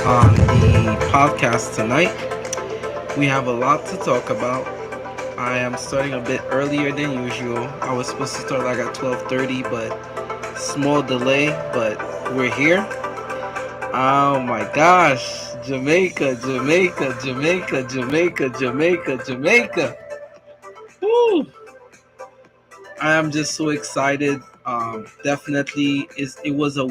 on the podcast tonight. We have a lot to talk about. I am starting a bit earlier than usual. I was supposed to start like at 12:30, but small delay, but we're here. Oh my gosh. Jamaica, Jamaica, Jamaica, Jamaica, Jamaica, Jamaica. Woo! I am just so excited. Definitely is it was a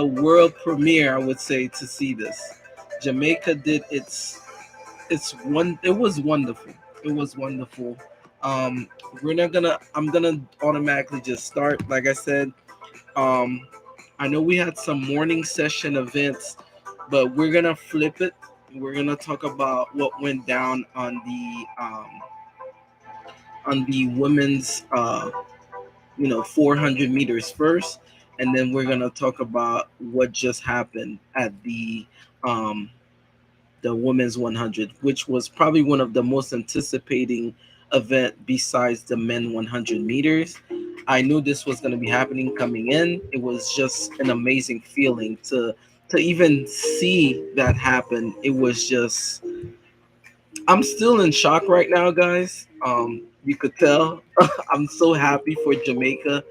world premiere, I would say, to see this. Jamaica did it was wonderful. It was wonderful. Um we're not gonna I'm gonna automatically just start. Like I said, um I know we had some morning session events, but we're gonna flip it. We're gonna talk about what went down on the women's 400 meters first, and then we're gonna talk about what just happened at um the women's 100, which was probably one of the most anticipating event besides the men 100 meters. I knew this was going to be happening coming in. It was just an amazing feeling to even see that happen. It was just I'm still in shock right now, guys. You could tell I'm so happy for Jamaica.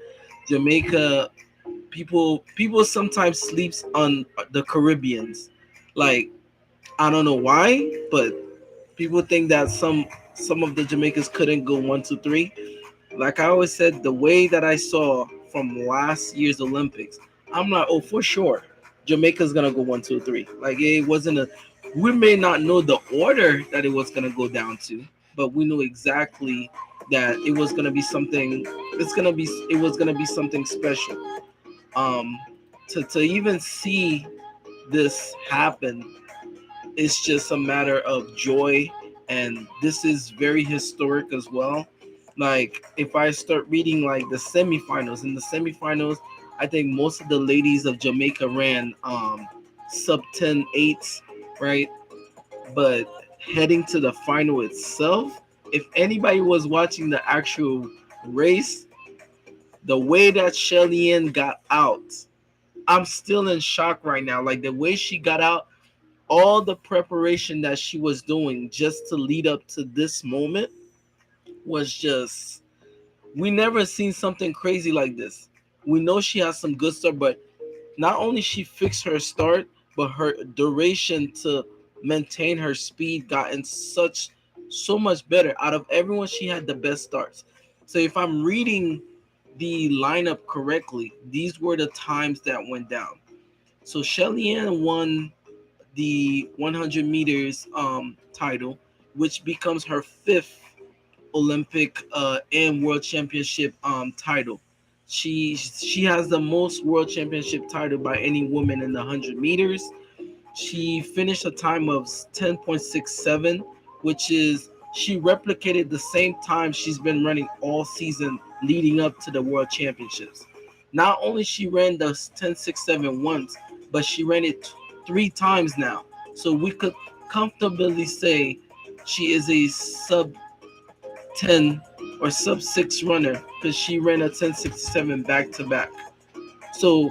Jamaica people sometimes sleeps on the Caribbeans. Like, I don't know why, but people think that some of the Jamaicans couldn't go 1, 2, 3. Like I always said, the way that I saw from last year's Olympics, I'm like, oh, for sure, Jamaica's gonna go 1, 2, 3. Like it wasn't a. We may not know the order that it was gonna go down to, but we knew exactly that it was gonna be something. It was gonna be something special. Um, to even see this happen, it's just a matter of joy, and this is very historic as well. Like if I start reading like the semifinals, in the semifinals, I think most of the ladies of Jamaica ran sub 10 8s, right? But heading to the final itself, if anybody was watching the actual race, the way that Shelly Ann got out, I'm still in shock right now. Like the way she got out, all the preparation that she was doing just to lead up to this moment was just, we never seen something crazy like this. We know she has some good stuff, but not only she fixed her start, but her duration to maintain her speed gotten so much better. Out of everyone, she had the best starts. So if I'm reading the lineup correctly, these were the times that went down. So Shelly Ann won the 100 meters title, which becomes her fifth Olympic and World Championship title. She has the most World Championship title by any woman in the 100 meters. She finished a time of 10.67, which is she replicated the same time she's been running all season leading up to the World Championships. Not only she ran the 10.67 once, but she ran it three times now. So we could comfortably say she is a sub 10 or sub 6 runner because she ran a 10.67 back to back. So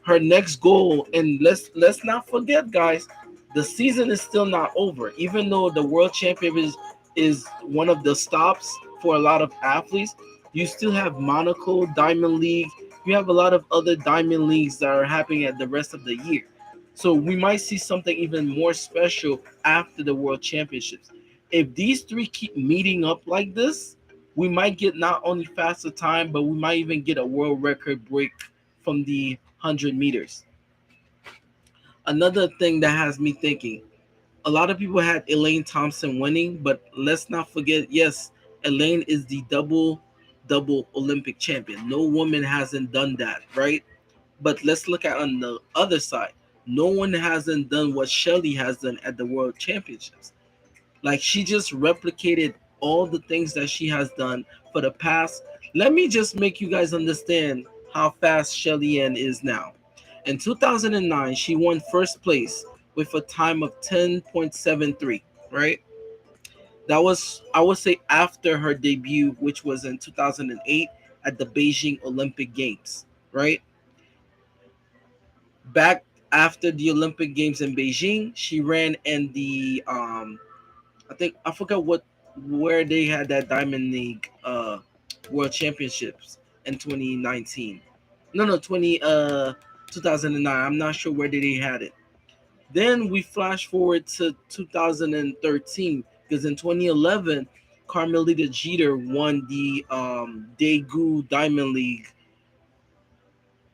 her next goal, and let's not forget, guys, the season is still not over. Even though the world champion is one of the stops for a lot of athletes, you still have Monaco Diamond League. You have a lot of other diamond leagues that are happening at the rest of the year. So we might see something even more special after the world championships. If these three keep meeting up like this, we might get not only faster time, but we might even get a world record break from the 100 meters. Another thing that has me thinking, a lot of people had Elaine Thompson winning, but let's not forget, yes, Elaine is the double Olympic champion. No woman hasn't done that, right? But let's look at on the other side. No one hasn't done what Shelly has done at the World Championships. Like she just replicated all the things that she has done for the past. Let me just make you guys understand how fast Shelly Ann is now. In 2009, she won first place with a time of 10.73, right? That was, I would say, after her debut, which was in 2008 at the Beijing Olympic Games, right? Back After the Olympic Games in Beijing, she ran in the I think I forgot what where they had that Diamond League World Championships in 2019. No, 2009. I'm not sure where they had it. Then we flash forward to 2013 because in 2011, Carmelita Jeter won the Daegu Diamond League.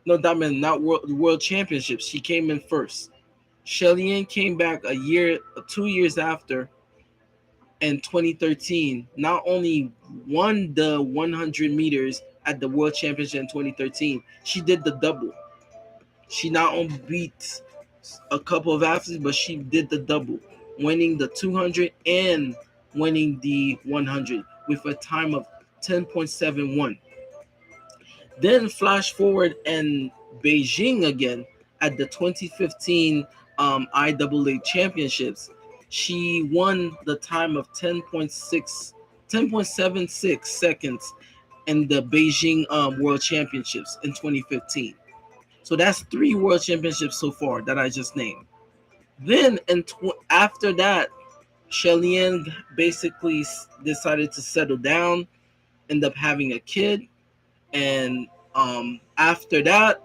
No, Diamond, not World Championships. She came in first. Shelly Ann came back 2 years after in 2013. Not only won the 100 meters at the World Championship in 2013, she did the double. She not only beat a couple of athletes, but she did the double, winning the 200 and winning the 100 with a time of 10.71. Then flash forward in Beijing again at the 2015 IAA championships. She won the time of 10.76 seconds in the Beijing World Championships in 2015. So that's three World Championships so far that I just named. Then after that, Shelly basically decided to settle down, end up having a kid, and after that,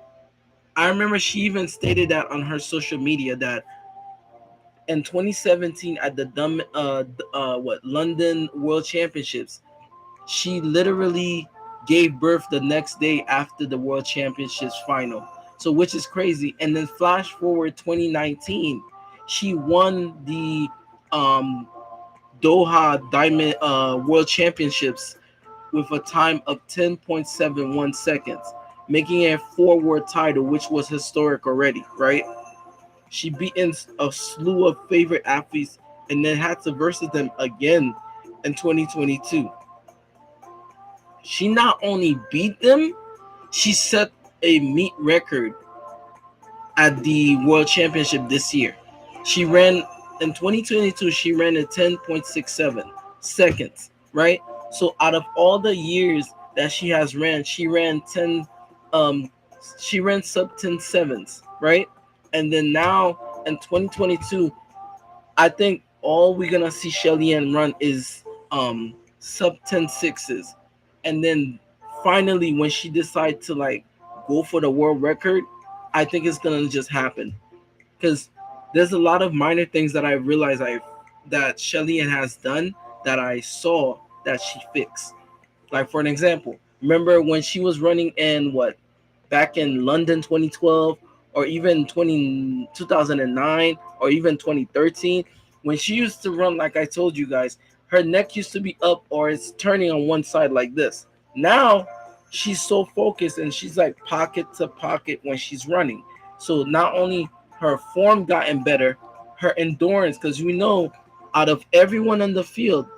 I remember she even stated that on her social media that in 2017 at the London World Championships, she literally gave birth the next day after the World Championships final. So which is crazy. And then flash forward 2019, she won the um, Doha Diamond World Championships with a time of 10.71 seconds, making it a four-world title, which was historic already, right? She beaten a slew of favorite athletes and then had to versus them again in 2022. She not only beat them, she set a meet record at the World Championship this year. She ran in 2022, she ran at 10.67 seconds, right? So out of all the years that she has ran, um she ran sub 10 sevens, right? And then now in 2022, I think all we're gonna see Shelly Ann run is sub 10 sixes. And then finally when she decides to like go for the world record, I think it's gonna just happen. Because there's a lot of minor things that I realized that Shelly Ann has done that I saw that she fixed. Like for an example, remember when she was running in what back in London 2012 or even 2009 or even 2013 when she used to run like I told you guys, her neck used to be up or it's turning on one side like this. Now she's so focused and she's like pocket to pocket when she's running. So not only her form gotten better, her endurance because we know out of everyone on the field,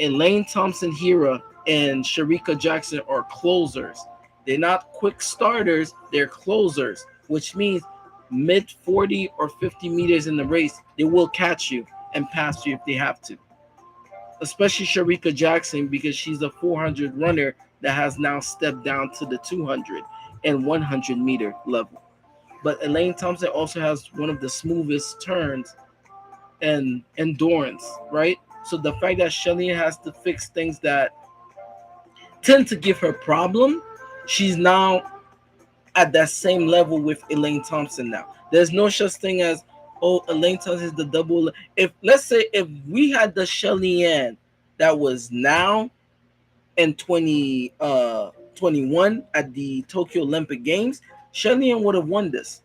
Elaine Thompson Hera and Sharika Jackson are closers. They're not quick starters, they're closers, which means mid 40 or 50 meters in the race, they will catch you and pass you if they have to. Especially Sharika Jackson because she's a 400 runner that has now stepped down to the 200 and 100-meter level. But Elaine Thompson also has one of the smoothest turns and endurance, right? So the fact that Shelly has to fix things that tend to give her problem, she's now at that same level with Elaine Thompson now. There's no such thing as Elaine Thompson is the double. If let's say if we had the Shelly Ann that was now in 2021 at the Tokyo Olympic Games, Shelly Ann would have won this.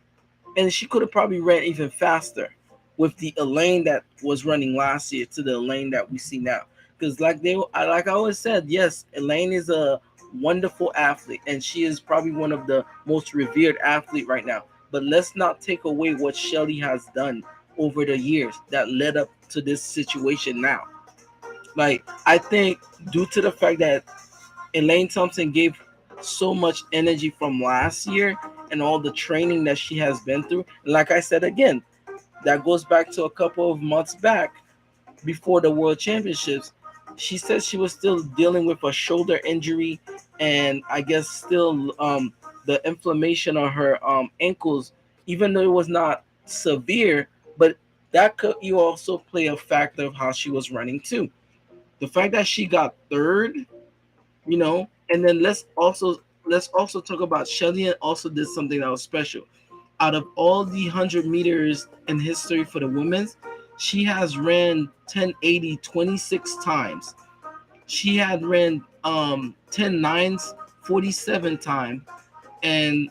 And she could have probably ran even faster with the Elaine that was running last year to the Elaine that we see now. Because like I always said, yes, Elaine is a wonderful athlete, and she is probably one of the most revered athlete right now. But let's not take away what Shelly has done over the years that led up to this situation now. Like I think due to the fact that Elaine Thompson gave so much energy from last year and all the training that she has been through. Like I said again, that goes back to a couple of months back before the World Championships. She said she was still dealing with a shoulder injury and I guess still the inflammation on her ankles even though it was not severe, but that could you also play a factor of how she was running too. The fact that she got third, and then let's also talk about Shelly. Also did something that was special. Out of all the 100 meters in history for the women's, she has ran 1080 26 times. She had ran 10 nines 47 times, and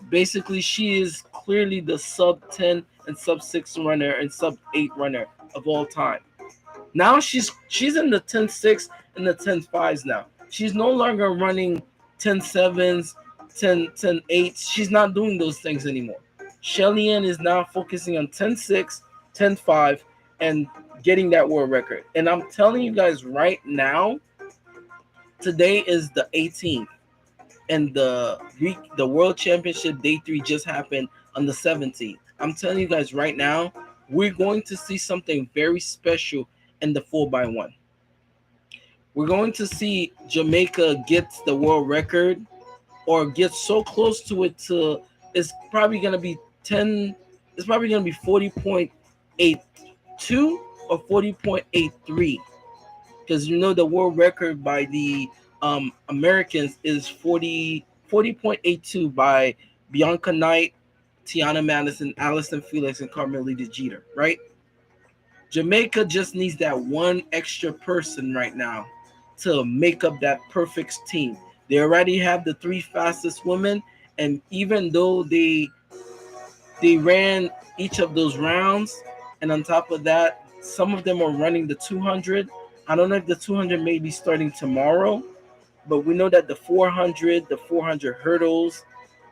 basically she is clearly the sub 10 and sub 6 runner and sub 8 runner of all time. Now she's in the 10-6 and the 10-5s now. She's no longer running 10-7s, 10-8s. She's not doing those things anymore. Shelly Ann is now focusing on 10-6, 10-5, and getting that world record. And I'm telling you guys right now, today is the 18th, and the World Championship Day 3 just happened on the 17th. I'm telling you guys right now, we're going to see something very special in the 4x1. We're going to see Jamaica gets the world record or gets so close to it to it's probably going to be 10 it's probably going to be 40.82 or 40.83, because the world record by the Americans is 40.82 by Bianca Knight, Tiana Madison, Allison Felix, and Carmelita Jeter, right? Jamaica just needs that one extra person right now to make up that perfect team. They already have the three fastest women, and even though they ran each of those rounds, and on top of that, some of them are running the 200. I don't know if the 200 may be starting tomorrow, but we know that the 400 hurdles,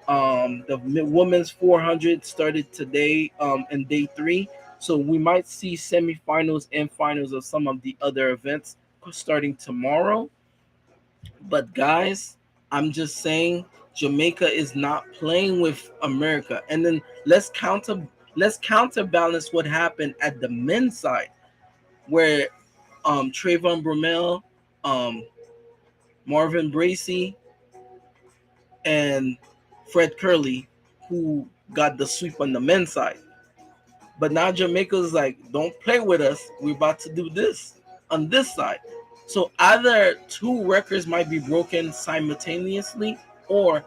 the women's 400 started today in day 3. So we might see semifinals and finals of some of the other events starting tomorrow. But guys, I'm just saying Jamaica is not playing with America. And then let's counterbalance what happened at the men's side, where Trayvon Bromell, um, Marvin Bracey, and Fred Curley, who got the sweep on the men's side. But now Jamaica's like, don't play with us. We're about to do this on this side. So either two records might be broken simultaneously, or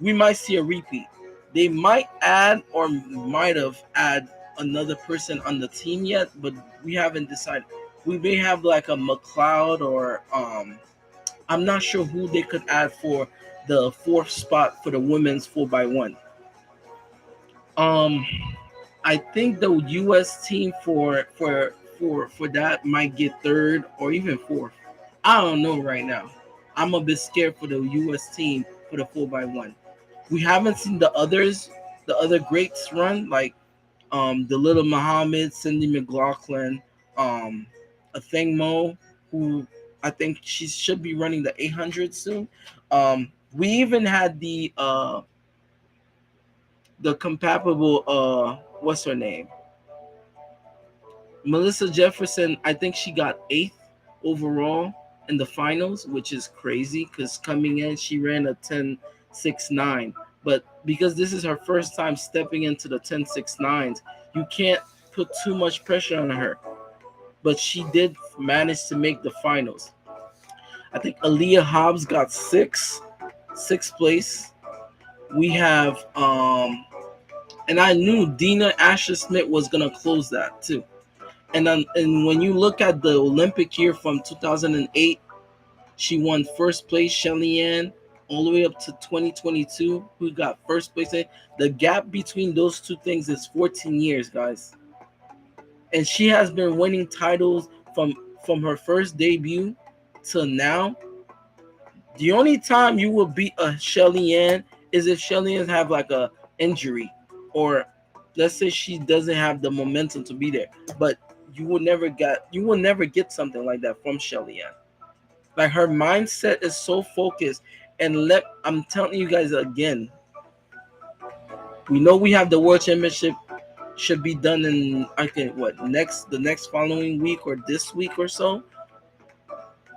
we might see a repeat. They might add or might have add another person on the team yet, but we haven't decided. We may have like a McLeod or I'm not sure who they could add for the fourth spot for the women's 4x1. Um, I think the U.S. team for that might get third or even fourth. I don't know right now. I'm a bit scared for the U.S. team for the 4x1. We haven't seen the other greats run like the Little Muhammad, Cindy McLaughlin, a Thing Mo, who I think she should be running the 800 soon. We even had the compatible what's her name, Melissa Jefferson. I think she got 8th overall in the finals, which is crazy because coming in she ran a 10.69. But because this is her first time stepping into the 10.69s, you can't put too much pressure on her. But she did manage to make the finals. I think Aaliyah Hobbs got sixth place. We have and I knew Dina Asher Smith was gonna close that too. And when you look at the Olympic year from 2008, she won first place. Shelly Ann, all the way up to 2022, who got first place. The gap between those two things is 14 years, guys. And she has been winning titles from her first debut to now. The only time you will beat a Shelly Ann is if Shelly Ann have like a injury, or let's say she doesn't have the momentum to be there. But you will never get something like that from Shelly Ann. Like her mindset is so focused. And I'm telling you guys again, we know we have the World Championship should be done in I think the next following week or this week or so.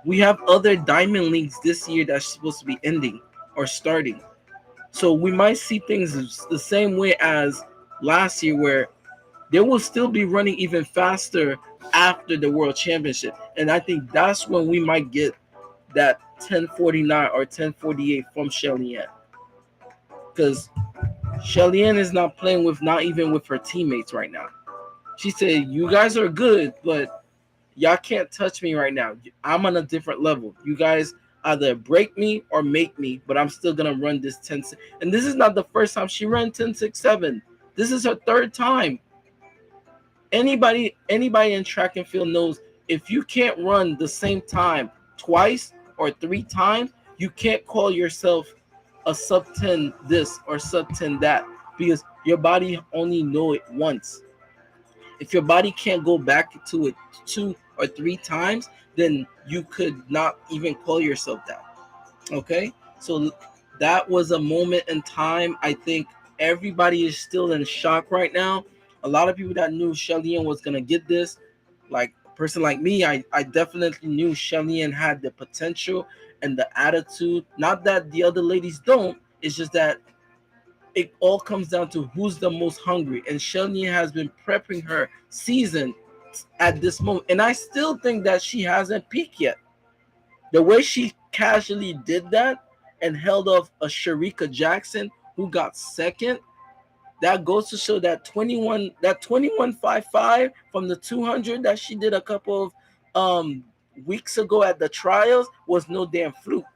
We have other Diamond Leagues this year that's supposed to be ending or starting. So we might see things the same way as last year, where they will still be running even faster after the World Championship. And I think that's when we might get that 10:49 or 10:48 from Shelly-Ann, because Shelly-Ann is not playing with, not even with her teammates right now. She said, "You guys are good, but y'all can't touch me right now. I'm on a different level. You guys either break me or make me, but I'm still gonna run this 10." And this is not the first time she ran 10.67. This is her third time. Anybody in track and field knows, if you can't run the same time twice or three times, you can't call yourself a sub 10 this or sub 10 that, because your body only know it once. If your body can't go back to it two or three times, then you could not even call yourself that. Okay, so that was a moment in time. I think everybody is still in shock right now. A lot of people that knew Shelly-Ann was gonna get this, like a person like me, I definitely knew Shelly-Ann had the potential and the attitude. Not that the other ladies don't. It's just that it all comes down to who's the most hungry. And Shelly-Ann has been prepping her season at this moment, and I still think that she hasn't peaked yet. The way she casually did that and held off a Sharika Jackson who got second, that goes to show that 21.55 from the 200 that she did a couple of weeks ago at the trials was no damn fluke.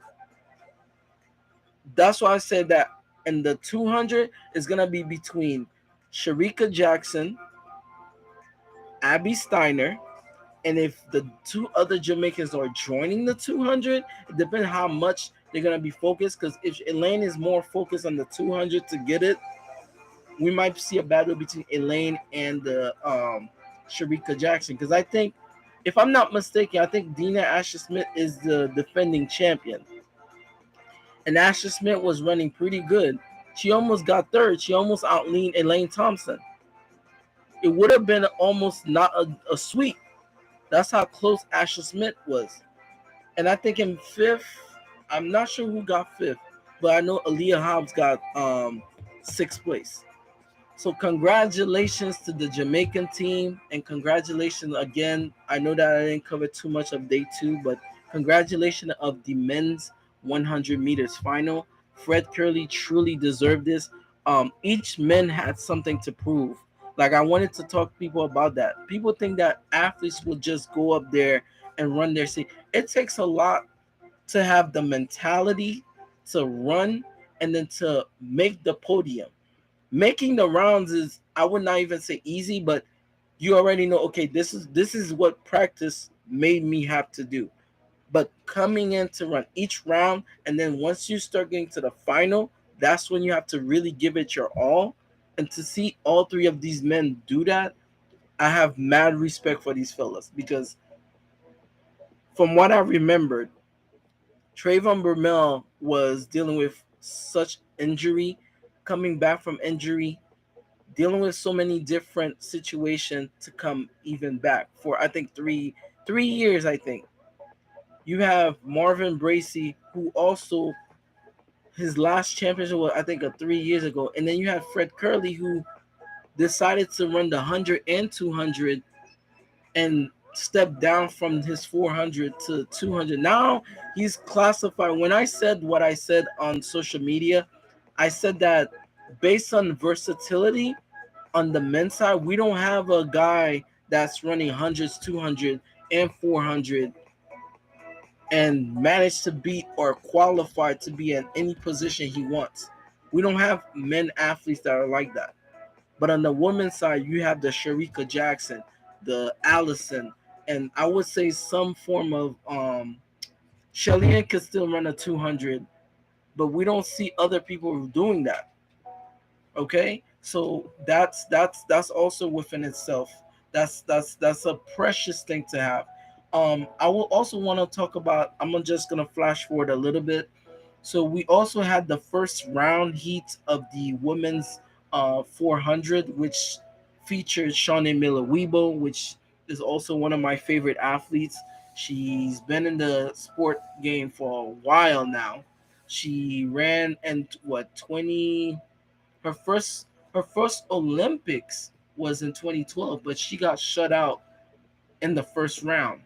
That's why I said that. And the 200 is gonna be between Sharika Jackson, Abby Steiner, and if the two other Jamaicans are joining the 200, it depends how much they're gonna be focused. Because if Elaine is more focused on the 200 to get it, we might see a battle between Elaine and the Sharika Jackson. Because I think, if I'm not mistaken, I think Dina Asher Smith is the defending champion, and Asher Smith was running pretty good. She almost got third. She almost outleaned Elaine Thompson. It would have been almost not a sweep. That's how close Asher Smith was. And I think in fifth, I'm not sure who got fifth, but I know Aaliyah Hobbs got sixth place. So congratulations to the Jamaican team, and congratulations again. I know that I didn't cover too much of day two, but congratulations of the men's 100 meters final. Fred Curley truly deserved this. Each man had something to prove. Like, I wanted to talk to people about that. People think that athletes will just go up there and run their seat. It takes a lot to have the mentality to run and then to make the podium. Making the rounds is, I would not even say easy, but you already know, okay, this is what practice made me have to do. But coming in to run each round, and then once you start getting to the final, that's when you have to really give it your all. And to see all three of these men do that, I have mad respect for these fellas, because from what I remembered, Trayvon Burmel was dealing with such injury, coming back from injury, dealing with so many different situations to come even back for, I think, three years. I think you have Marvin Bracey, who also, his last championship was, I think, 3 years ago, and then you have Fred Curley, who decided to run the 100 and 200 and step down from his 400 to 200. Now he's classified. When I said what I said on social media, I said that based on versatility on the men's side, we don't have a guy that's running hundreds, 200, and 400 and managed to beat or qualify to be in any position he wants. We don't have men athletes that are like that. But on the women's side, you have the Sharika Jackson, the Allison, and I would say some form of Shelly-Ann could still run a 200, but we don't see other people doing that. Okay, so that's also within itself. That's a precious thing to have. I will also want to talk about. I'm just gonna flash forward a little bit. So we also had the first round heat of the women's 400, which featured Shawnee Miller Weebo, which is also one of my favorite athletes. She's been in the sport game for a while now. She ran and what 20 her first her first Olympics was in 2012, but she got shut out in the first round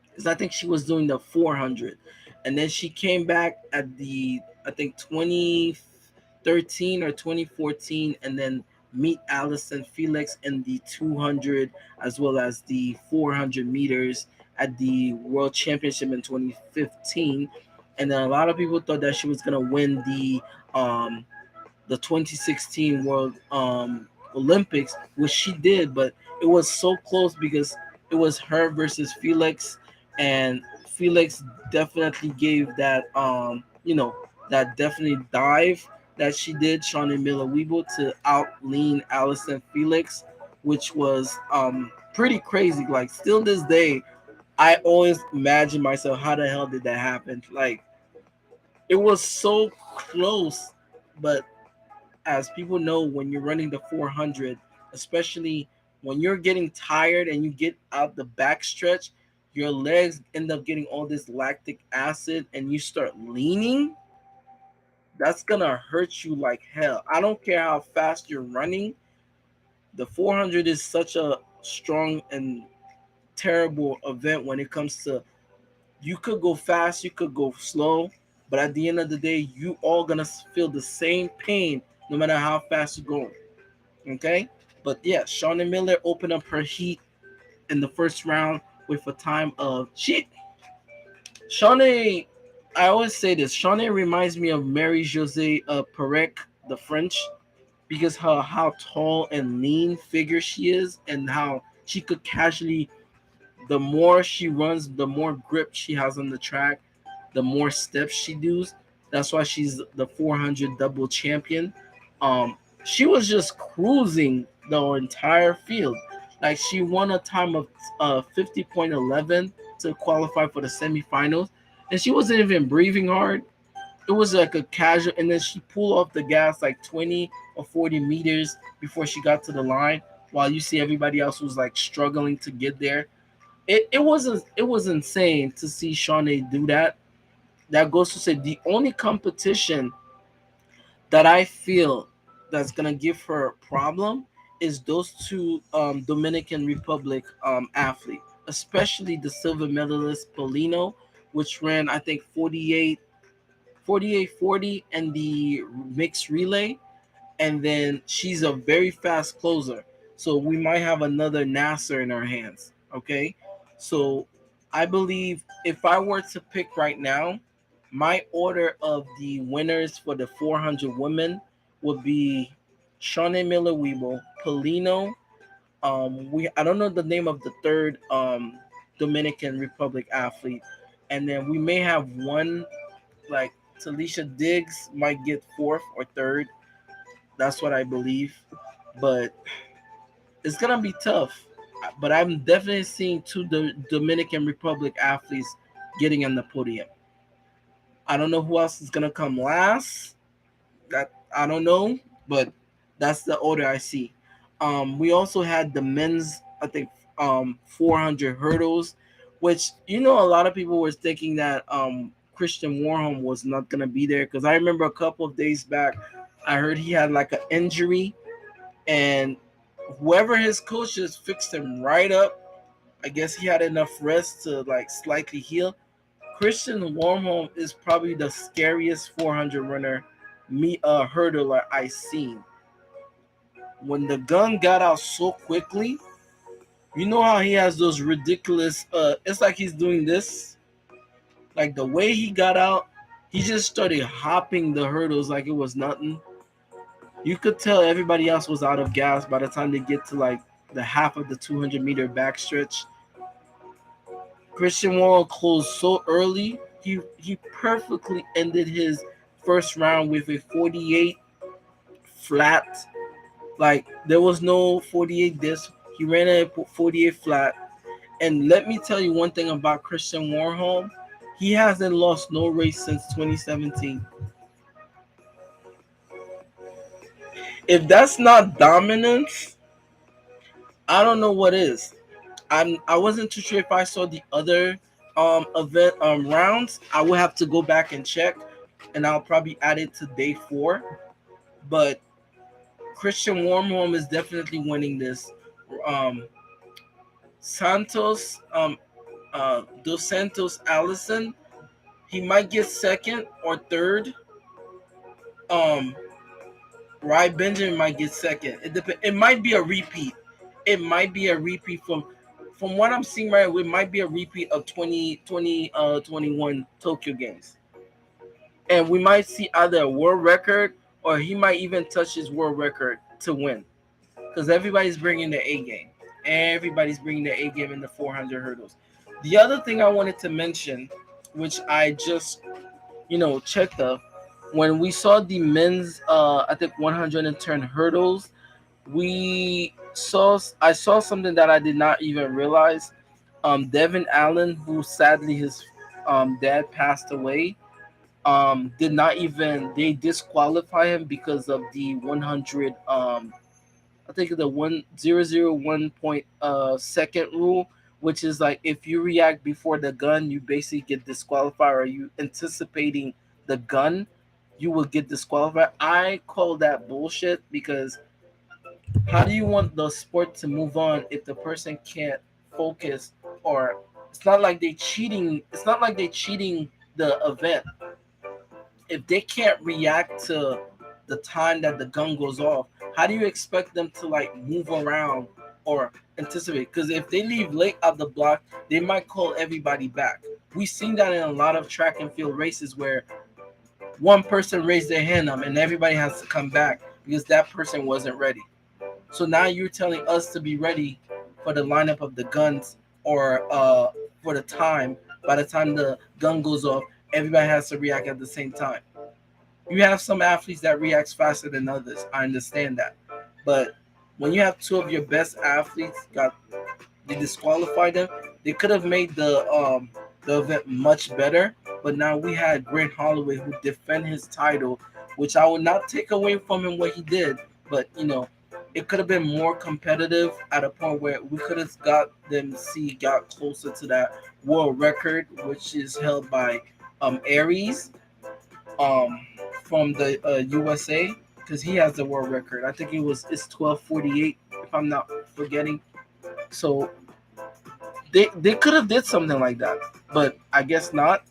because I think she was doing the 400, and then she came back at the I think 2013 or 2014, and then meet Allison Felix in the 200 as well as the 400 meters at the World Championship in 2015, and then a lot of people thought that she was gonna win um the 2016 World Olympics, which she did, but it was so close because it was her versus Felix, and Felix definitely gave that that definitely dive that she did, Shawnee Miller Weeble, to out lean Allison Felix, which was pretty crazy. Like still this day, I always imagine myself how the hell did that happen? Like it was so close, but as people know, when you're running the 400, especially when you're getting tired and you get out the back stretch, your legs end up getting all this lactic acid and you start leaning. That's gonna hurt you like hell. I don't care how fast you're running. The 400 is such a strong and terrible event when it comes to you could go fast, you could go slow, but at the end of the day, you all gonna feel the same pain no matter how fast you're going. Okay, but yeah, Shawnee Miller opened up her heat in the first round with a time of shit. Shawnee, I always say this. Shawnee reminds me of Mary Jose Perec, the French, because how tall and lean figure she is, and how she could casually. The more she runs, the more grip she has on the track, the more steps she does. That's why she's the 400 double champion. She was just cruising the entire field. Like she won a time of 50.11 to qualify for the semifinals, and she wasn't even breathing hard. It was like a casual, and then she pulled off the gas like 20 or 40 meters before she got to the line. While you see everybody else was like struggling to get there, it was insane to see Shawnee do that. That goes to say the only competition that I feel that's gonna give her a problem is those two Dominican Republic athletes, especially the silver medalist Polino, which ran I think 48, 40 and the mixed relay, and then she's a very fast closer. So we might have another Nasser in our hands. Okay, so I believe if I were to pick right now, my order of the winners for the 400 women would be Shawnee Miller Weeble, Polino. We I don't know the name of the third Dominican Republic athlete, and then we may have one like Talisha Diggs might get fourth or third. That's what I believe. But it's gonna be tough. But I'm definitely seeing two Dominican Republic athletes getting on the podium. I don't know who else is gonna come last. That I don't know, but that's the order I see. We also had the men's, I think, 400 hurdles, which a lot of people were thinking that Christian Warholm was not gonna be there because I remember a couple of days back, I heard he had like an injury, and whoever his coaches fixed him right up. I guess he had enough rest to like slightly heal. Christian Warholm is probably the scariest 400 runner, hurdler I seen. When the gun got out so quickly, you know how he has those ridiculous. It's like he's doing this. Like the way he got out, he just started hopping the hurdles like it was nothing. You could tell everybody else was out of gas by the time they get to like the half of the 200-meter backstretch. Christian Warren closed so early. He perfectly ended his first round with a 48 flat. Like there was no 48 disc. He ran a 48 flat. And let me tell you one thing about Christian Warholm. He hasn't lost no race since 2017. If that's not dominance, I don't know what is. I wasn't too sure if I saw the other event rounds. I would have to go back and check. and I'll probably add it to day 4. But Christian Wormholm is definitely winning this. Um, Santos, Dos Santos Allison, he might get second or third. Um, Rye Benjamin might get second. It might be a repeat. It might be a repeat from what I'm seeing right. It might be a repeat of 2021 Tokyo Games, and we might see either a world record or he might even touch his world record to win. Because everybody's bringing the A game. Everybody's bringing the A game in the 400 hurdles. The other thing I wanted to mention, which I just checked up, when we saw the men's I think 110 hurdles, I saw something that I did not even realize. Devin Allen, who sadly his dad passed away, did not even they disqualify him because of the 100 I think the 1001 point second rule, which is like if you react before the gun, you basically get disqualified. Or you anticipating the gun, you will get disqualified. I call that bullshit because how do you want the sport to move on if the person can't focus, or it's not like they cheating. It's not like they cheating the event if they can't react to the time that the gun goes off. How do you expect them to like move around or anticipate? Because if they leave late out the block, they might call everybody back. We've seen that in a lot of track and field races where one person raised their hand up and everybody has to come back because that person wasn't ready. So now you're telling us to be ready for the lineup of the guns, or for the time. By the time the gun goes off, everybody has to react at the same time. You have some athletes that reacts faster than others. I understand that, but when you have two of your best athletes got they disqualified them, they could have made the event much better. But now we had Grant Holloway who defend his title, which I would not take away from him what he did, but it could have been more competitive at a point where we could have got them see got closer to that world record, which is held by Aries um from the USA, because he has the world record. I think it's 12:48 if I'm not forgetting. So they could have did something like that, but I guess not.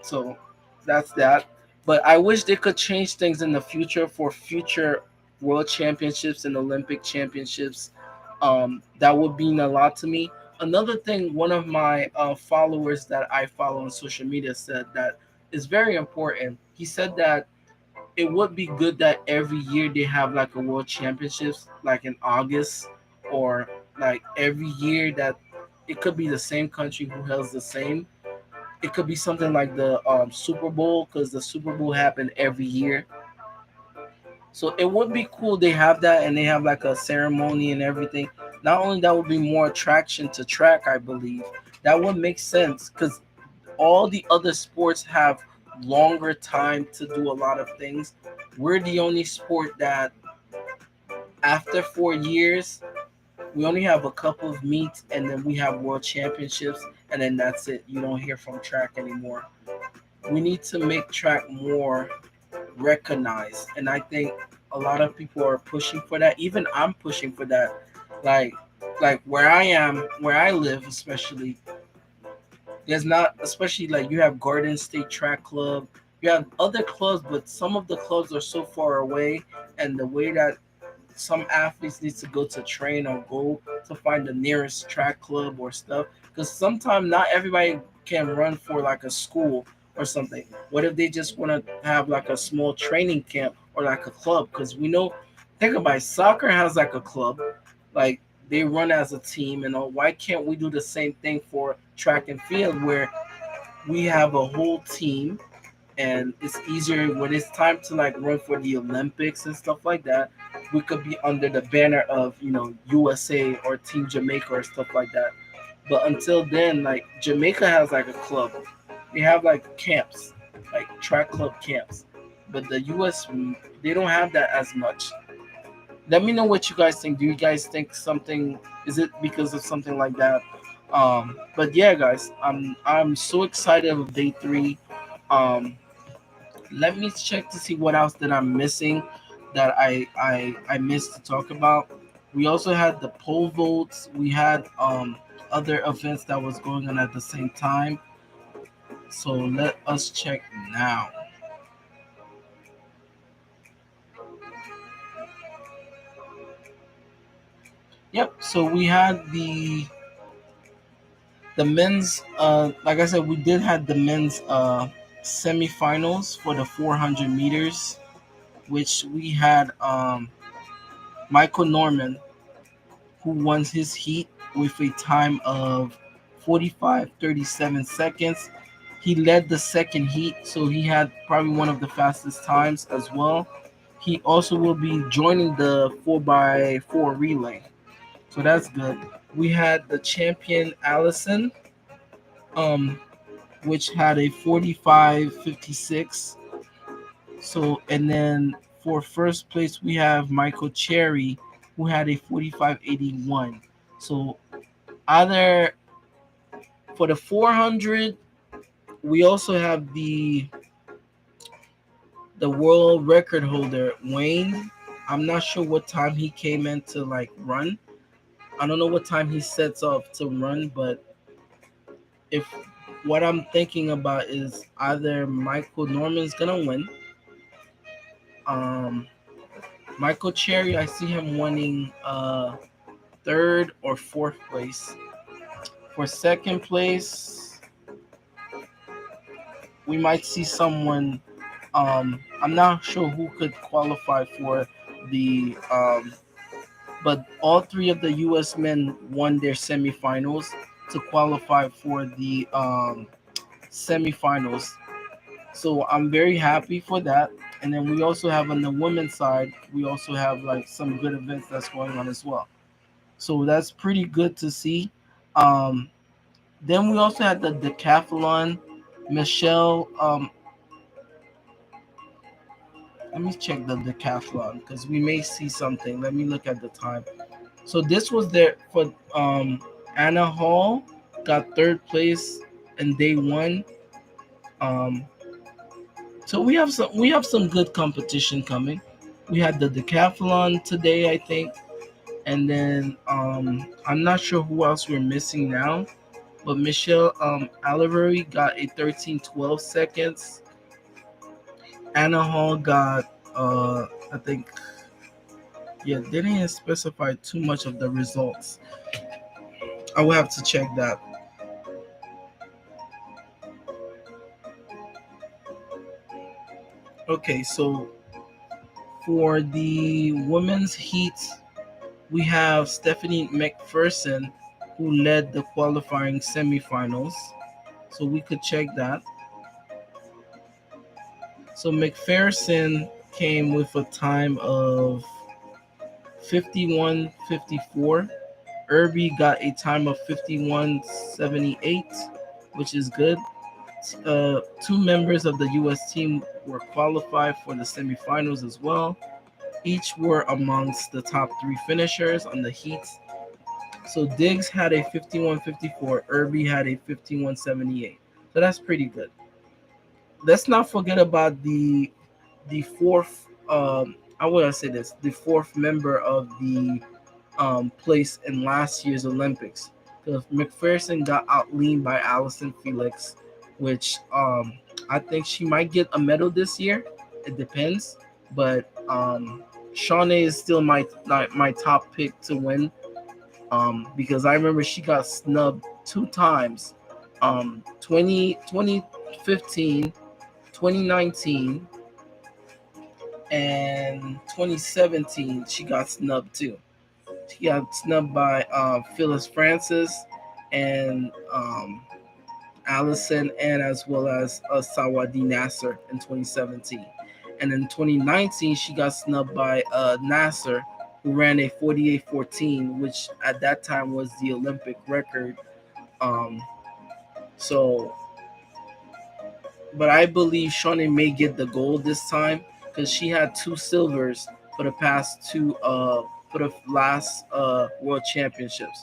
So that's that. But I wish they could change things in the future for future world championships and Olympic championships. That would mean a lot to me. Another thing, one of my followers that I follow on social media said that is very important. He said that it would be good that every year they have like a world championships, like in August, or like every year that it could be the same country who holds the same. It could be something like the Super Bowl, because the Super Bowl happened every year. So it would be cool they have that and they have like a ceremony and everything. Not only that would be more attraction to track, I believe. That would make sense because all the other sports have longer time to do a lot of things. We're the only sport that after 4 years we only have a couple of meets and then we have world championships and then that's it. You don't hear from track anymore. We need to make track more recognized, and I think a lot of people are pushing for that. Even I'm pushing for that. Like like where I live especially, there's not, especially like you have Garden State Track Club, you have other clubs, but some of the clubs are so far away, and the way that some athletes need to go to train or go to find the nearest track club or stuff, because sometimes not everybody can run for like a school or something. What if they just want to have like a small training camp or like a club? Because we know, think about it, soccer has like a club, like they run as a team and all. Why can't we do the same thing for track and field where we have a whole team, and it's easier when it's time to like run for the Olympics and stuff like that. We could be under the banner of USA or Team Jamaica or stuff like that. But until then, like Jamaica has like a club, they have like camps, like track club camps. But the US, they don't have that as much. Let me know what you guys think. Do you guys think something? Is it because of something like that? But yeah, guys, I'm so excited of day 3. Let me check to see what else that I'm missing that I missed to talk about. We also had the poll votes. We had other events that was going on at the same time. So let us check now. Yep. So we had the men's. Like I said, we did have the men's semifinals for the 400 meters, which we had Michael Norman, who won his heat with a time of 45:37 seconds. He led the second heat, so he had probably one of the fastest times as well. He also will be joining the 4x4 relay, so that's good. We had the champion Allison, um, which had a 45:56. So, and then for first place, we have Michael Cherry, who had a 45:81. So, either for the 400, we also have the world record holder Wayne. I'm not sure what time he came in to like run. I don't know what time he sets off to run, but if what I'm thinking about is either Michael Norman's gonna win. Um, Michael Cherry, I see him winning third or fourth place. For second place, we might see someone. I'm not sure who could qualify for the. But all three of the U.S. men won their semifinals to qualify for the semifinals. So I'm very happy for that. And then we also have on the women's side, we also have like some good events that's going on as well. So that's pretty good to see. Um, then we also had the decathlon. Michelle, let me check the decathlon because we may see something. Let me look at the time. So this was there for Anna Hall got third place and day one. Um, so we have some good competition coming. We had the decathlon today, I think, and then I'm not sure who else we're missing now. But Michelle Aliveri got a 13:12 seconds. Anna Hall got I think, yeah, they didn't specify too much of the results. I will have to check that. Okay, so for the women's heat, we have Stephanie McPherson who led the qualifying semifinals. So we could check that. So McPherson came with a time of 51:54. Irby got a time of 51:78, which is good. Two members of the U.S. team were qualified for the semifinals as well. Each were amongst the top three finishers on the heats. So Diggs had a 51:54. Irby had a 51:78. So that's pretty good. Let's not forget about the fourth. I want to say this: the fourth member of the place in last year's Olympics. Because McPherson got outleaned by Allison Felix, which I think she might get a medal this year. It depends, but Shawnee is still my top pick to win. Because I remember she got snubbed two times, 2015, 2019, and 2017. She got snubbed too. He got snubbed by Phyllis Francis and Allison, and as well as Sawadi Nasser in 2017. And in 2019, she got snubbed by Nasser, who ran a 48:14, which at that time was the Olympic record. Um, so, but I believe Shawnee may get the gold this time because she had two silvers for the past two for the last world championships.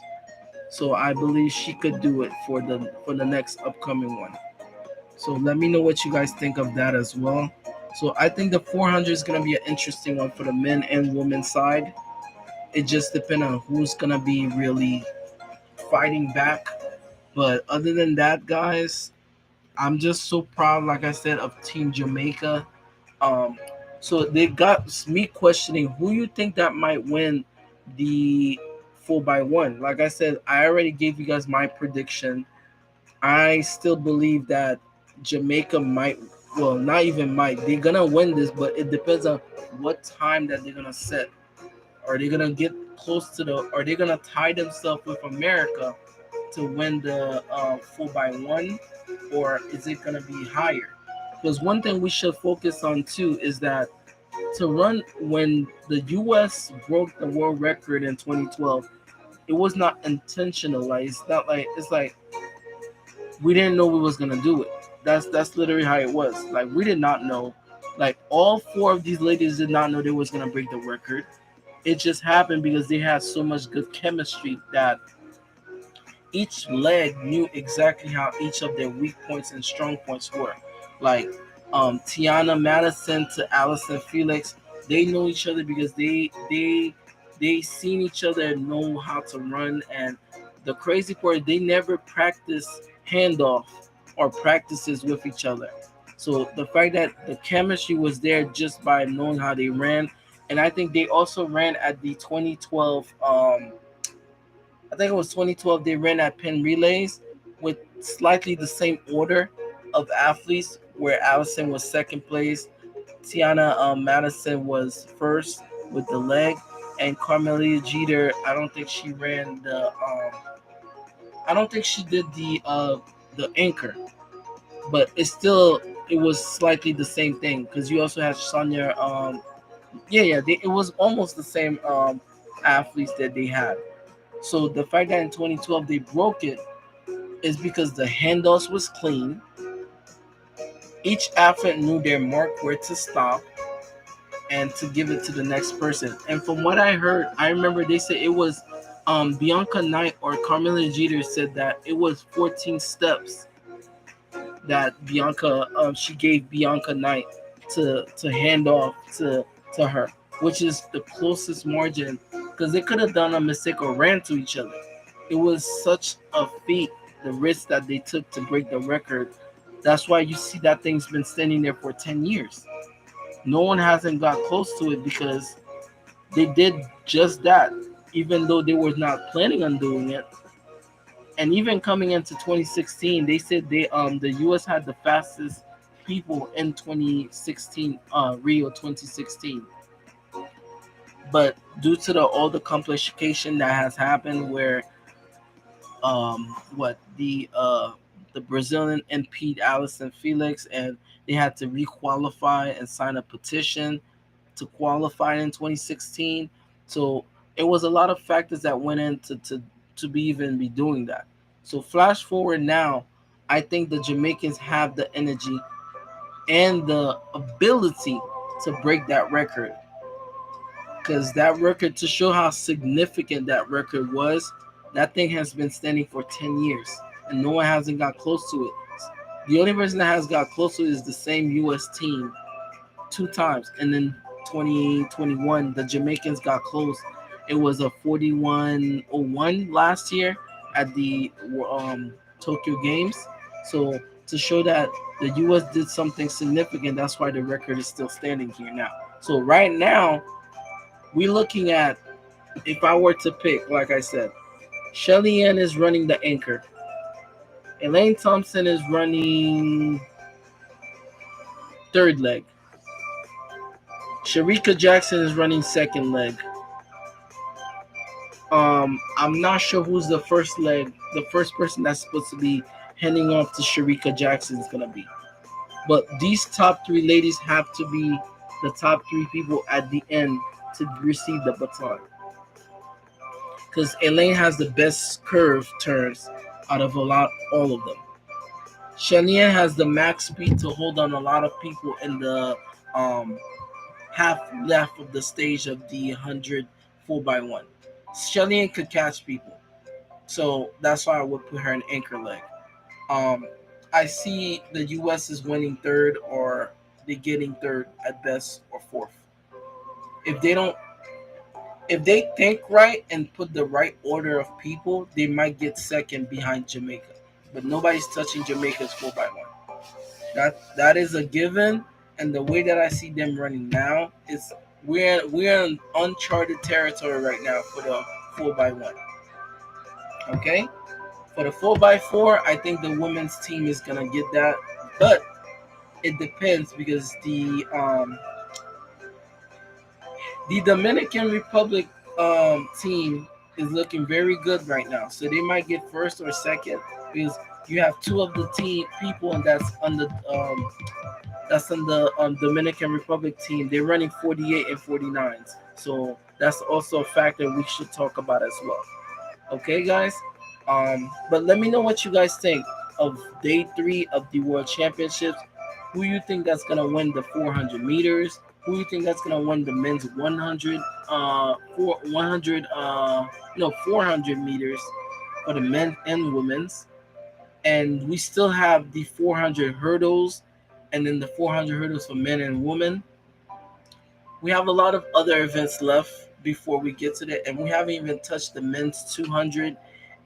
So I believe she could do it for the next upcoming one. So let me know what you guys think of that as well. So I think the 400 is gonna be an interesting one for the men and women side. It just depends on who's gonna be really fighting back. But other than that, guys, I'm just so proud, like I said, of Team Jamaica. Um, so they got me questioning who you think that might win the 4x1. Like I said, I already gave you guys my prediction. I still believe that Jamaica might, well, not even might, they're gonna win this, but it depends on what time that they're gonna set. Are they gonna get close to the? Are they gonna tie themselves with America to win the 4x1, or is it gonna be higher? Because one thing we should focus on too is that to run when the U.S. broke the world record in 2012, it was not intentional. Like it's not like it's like we didn't know we was gonna do it. That's literally how it was. Like we did not know. Like all four of these ladies did not know they was gonna break the record. It just happened because they had so much good chemistry that each leg knew exactly how each of their weak points and strong points were. Like Tiana Madison to Allison Felix, they know each other because they seen each other and know how to run. And the crazy part, they never practice handoff or practices with each other. So the fact that the chemistry was there just by knowing how they ran, and I think they also ran at the 2012 I think it was 2012, they ran at Penn Relays with slightly the same order of athletes, where Allison was second place, Tiana Madison was first with the leg, and Carmelia Jeter, I don't think she ran I don't think she did the anchor, but it was slightly the same thing because you also had Sonia. It was almost the same athletes that they had. So the fact that in 2012 they broke it is because the handoffs was clean. Each athlete knew their mark, where to stop, and to give it to the next person. And from what I heard, I remember they said it was Bianca Knight or Carmela Jeter said that it was 14 steps that Bianca she gave Bianca Knight to hand off to her, which is the closest margin because they could have done a mistake or ran to each other. It was such a feat, the risk that they took to break the record. That's why you see that thing's been standing there for 10 years. No one hasn't got close to it because they did just that, even though they were not planning on doing it. And even coming into 2016, they said the US had the fastest people in 2016 Rio 2016. But due to all the complication that has happened, where what the Brazilian impede Allison Felix, and they had to requalify and sign a petition to qualify in 2016. So it was a lot of factors that went into to be even be doing that. So flash forward now, I think the Jamaicans have the energy and the ability to break that record, because that record, to show how significant that record was, that thing has been standing for 10 years and no one hasn't got close to it. The only person that has got close to it is the same US team two times, and then 2021 the Jamaicans got close. It was a 41-01 last year at the Tokyo Games. So to show that the US did something significant, that's why the record is still standing here now. So right now we're looking at, if I were to pick, like I said, Shelly Ann is running the anchor. Elaine Thompson is running third leg. Sharika Jackson is running second leg. I'm not sure who's the first leg. The first person that's supposed to be handing off to Sharika Jackson is gonna be. But these top three ladies have to be the top three people at the end to receive the baton. Because Elaine has the best curve turns out of all of them. Shania has the max speed to hold on a lot of people in the um, half left of the stage of the 100 4x1. Shania could catch people. So that's why I would put her in anchor leg. Um, I see the U.S. is winning third or they're getting third at best or fourth. If they don't, if they think right and put the right order of people, they might get second behind Jamaica. But nobody's touching Jamaica's 4x1. That is a given. And the way that I see them running now is we're in uncharted territory right now for the 4x1. Okay, for the 4x4, I think the women's team is gonna get that, but it depends because the Dominican Republic team is looking very good right now, so they might get first or second because you have two of the team people, and that's on the Dominican Republic team. They're running 48 and 49s, so that's also a factor we should talk about as well. Okay, guys. But let me know what you guys think of day three of the World Championships. Who you think that's gonna win the 400 meters? Who you think that's gonna win the men's 100, 100, no 400 meters for the men and women's? And we still have the 400 hurdles, and then the 400 hurdles for men and women. We have a lot of other events left before we get to that, and we haven't even touched the men's 200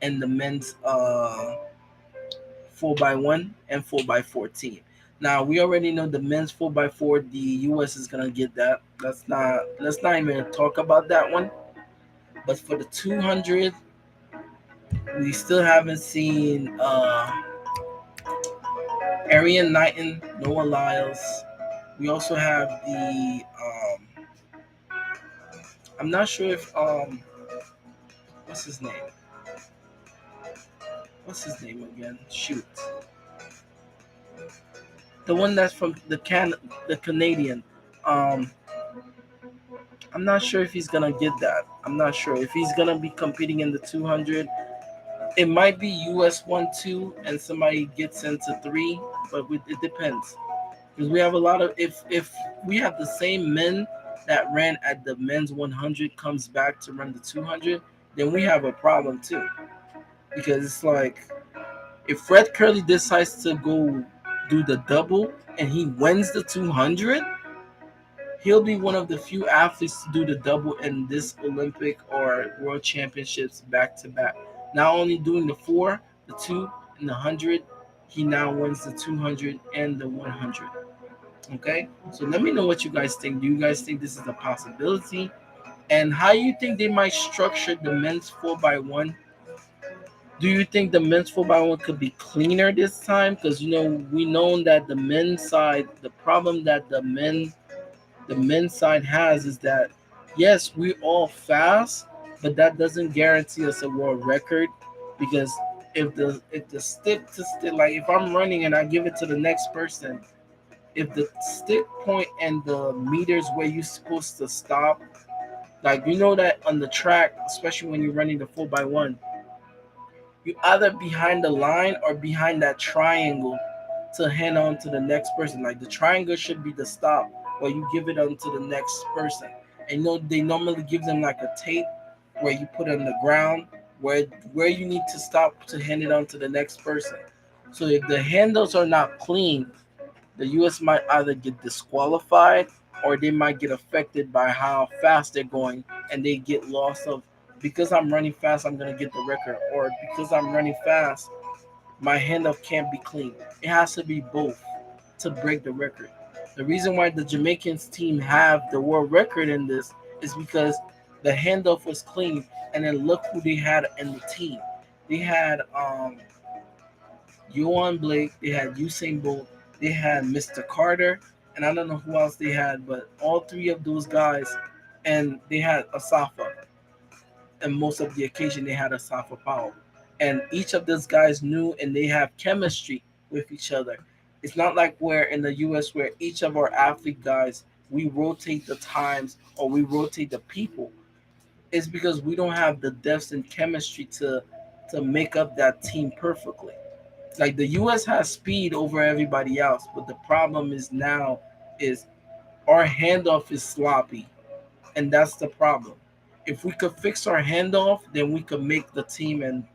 and the men's 4x1 and 4x14. Now we already know the men's 4x4. The U.S. is gonna get that. Let's not even talk about that one. But for the 200, we still haven't seen Arian Knighton, Noah Lyles. We also have the I'm not sure if what's his name? What's his name again? Shoot. The one that's from the Canadian. Um I'm not sure if he's gonna get that. I'm not sure if he's gonna be competing in the 200. It might be US 1-2 and somebody gets into three, but it depends because we have a lot of if we have the same men that ran at the men's 100 comes back to run the 200, then we have a problem too because it's like if Fred Curley decides to go do the double and he wins the 200, he'll be one of the few athletes to do the double in this Olympic or World Championships back to back. Not only doing the four, the two, and the 100, he now wins the 200 and the 100. Okay, so let me know what you guys think. Do you guys think this is a possibility? And how you think they might structure the men's 4x1? Do you think the men's 4x1 could be cleaner this time? Because we know that the men's side, the problem that the men's side has is that yes, we all fast, but that doesn't guarantee us a world record because if the stick to stick, like if I'm running and I give it to the next person, if the stick point and the meters where you're supposed to stop, like that on the track, especially when you're running the 4x1, you either behind the line or behind that triangle to hand on to the next person. Like the triangle should be the stop where you give it on to the next person. And they normally give them like a tape where you put it on the ground where you need to stop to hand it on to the next person. So if the handles are not clean, the US might either get disqualified or they might get affected by how fast they're going and they get lost of because I'm running fast I'm gonna get the record, or because I'm running fast my handoff can't be clean. It has to be both to break the record. The reason why the Jamaicans team have the world record in this is because the handoff was clean, and then look who they had in the team. They had Yohan Blake, they had Usain Bolt, they had Mr. Carter, and I don't know who else they had, but all three of those guys, and they had Asafa. And most of the occasion, they had Asafa Powell. And each of those guys knew and they have chemistry with each other. It's not like we're in the US where each of our athlete guys, we rotate the times or we rotate the people. It's because we don't have the depth and chemistry to make up that team perfectly. Like the US has speed over everybody else, but the problem is now is our handoff is sloppy, and that's the problem. If we could fix our handoff, then we could make the team and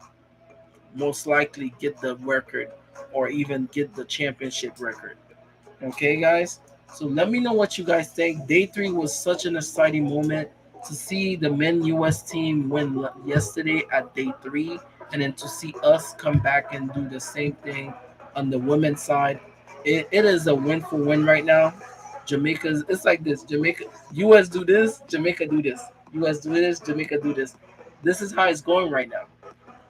most likely get the record or even get the championship record. Okay, guys. So let me know what you guys think. Day three was such an exciting moment to see the men US team win yesterday at day three, and then to see us come back and do the same thing on the women's side. It is a win for win right now. Jamaica's it's like this. Jamaica US do this, Jamaica do this. US do this, Jamaica do this. This is how it's going right now.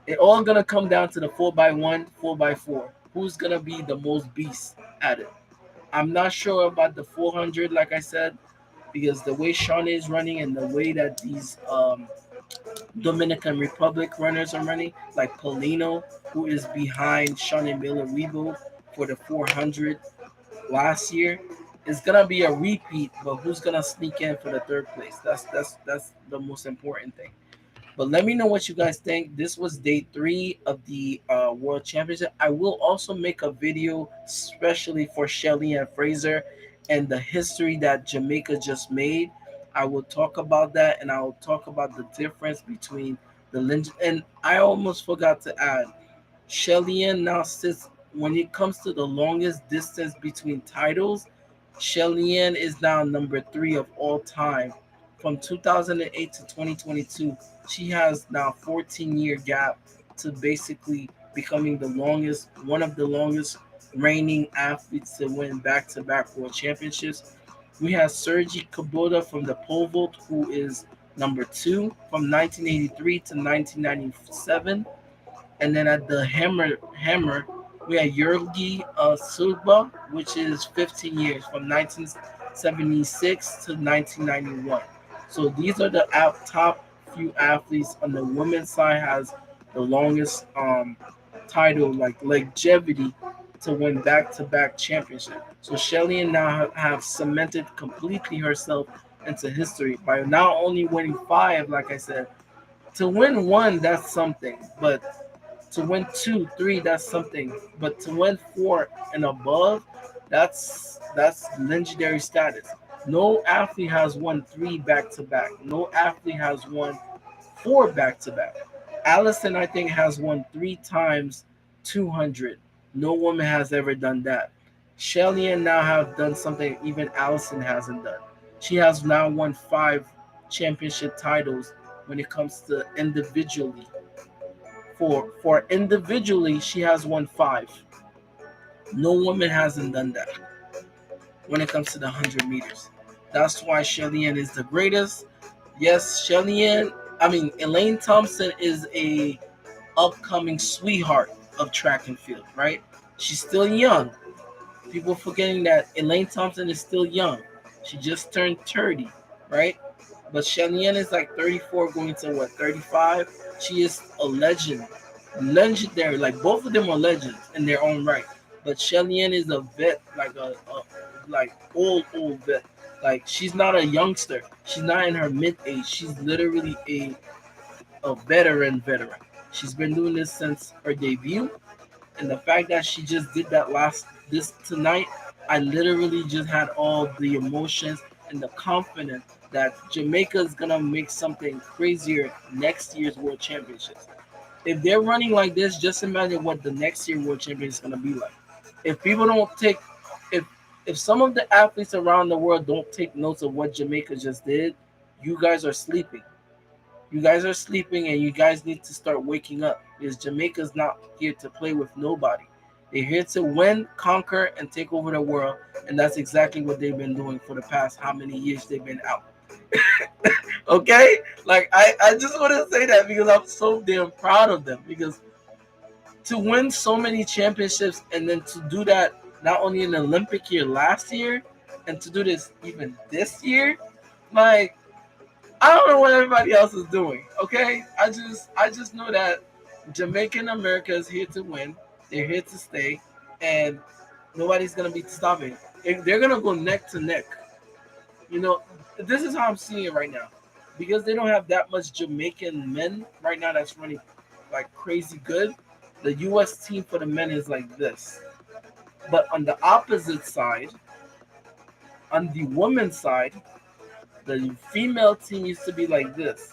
It all gonna come down to the 4x1, 4x4. Who's gonna be the most beast at it? I'm not sure about the 400, like I said, because the way Shawnee is running and the way that these Dominican Republic runners are running, like Polino, who is behind Shawnee Miller Rebo for the 400 last year, is gonna be a repeat. But who's gonna sneak in for the third place? That's the most important thing. But let me know what you guys think. This was day three of the World Championship. I will also make a video especially for Shelly and Fraser and the history that Jamaica just made. I will talk about that, and I will talk about the difference between the lynch. And I almost forgot to add, Shelly now sits when it comes to the longest distance between titles. Shelly is now number three of all time. From 2008 to 2022, she has now 14-year gap to basically becoming the longest, one of the longest reigning athletes to win back-to-back world championships. We have Sergi Kubota from the pole vault, who is number two from 1983 to 1997. And then at the hammer, we had Yurgi Sulba, which is 15 years from 1976 to 1991. So these are the top few athletes on the women's side has the longest title, like longevity, to win back-to-back championship. So Shelly now have cemented completely herself into history by not only winning five, like I said, to win one, that's something, but to win two, three, that's something. But to win four and above, that's legendary status. No athlete has won three back to back. No athlete has won four back to back. Allison, I think, has won three times 200. No woman has ever done that. Shelly and now have done something even Allison hasn't done. She has now won five championship titles when it comes to individually. For individually, she has won five. No woman hasn't done that when it comes to the 100 meters. That's why Shelly is the greatest. Yes, Elaine Thompson is a upcoming sweetheart of track and field, right? She's still young. People forgetting that Elaine Thompson is still young. She just turned 30, right? But Shelly is like 34, going to what, 35? She is a legend, legendary. Like both of them are legends in their own right. But Shelly is a vet, like a like old vet. Like she's not a youngster. She's not in her mid age. She's literally a veteran. She's been doing this since her debut, and the fact that she just did that this tonight, I literally just had all the emotions and the confidence that Jamaica is gonna make something crazier next year's World Championships. If they're running like this, just imagine what the next year World Champions is gonna be like. If people don't take, if if some of the athletes around the world don't take notes of what Jamaica just did, you guys are sleeping. You guys are sleeping, and you guys need to start waking up because Jamaica's not here to play with nobody. They're here to win, conquer, and take over the world, and that's exactly what they've been doing for the past how many years they've been out. Okay? Like I just want to say that because I'm so damn proud of them. Because to win so many championships and then to do that not only in the Olympic year last year and to do this even this year, like I don't know what everybody else is doing. Okay, I just know that Jamaican America is here to win. They're here to stay, and nobody's gonna be stopping. If they're gonna go neck to neck, you know, this is how I'm seeing it right now, because they don't have that much Jamaican men right now that's running like crazy good. The U.S. team for the men is like this, but on the opposite side, on the women's side, the female team used to be like this.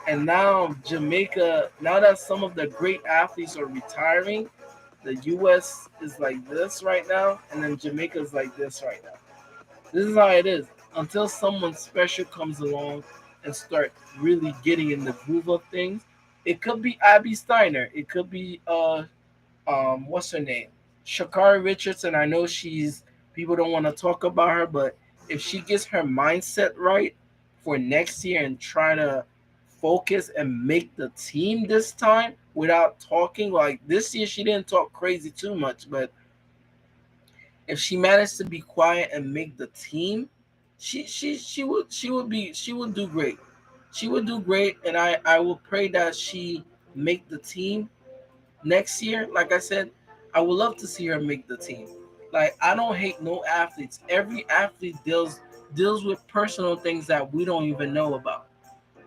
And now Jamaica, now that some of the great athletes are retiring, the US is like this right now, and then Jamaica is like this right now. This is how it is. Until someone special comes along and start really getting in the groove of things, it could be Abby Steiner. It could be what's her name? Shakari Richardson. I know she's people don't want to talk about her, but if she gets her mindset right for next year and try to focus and make the team this time without talking like this year she didn't talk crazy too much, but if she managed to be quiet and make the team, she would do great. She would do great, and I will pray that she make the team next year. Like I said, I would love to see her make the team. Like I don't hate no athletes. Every athlete deals with personal things that we don't even know about.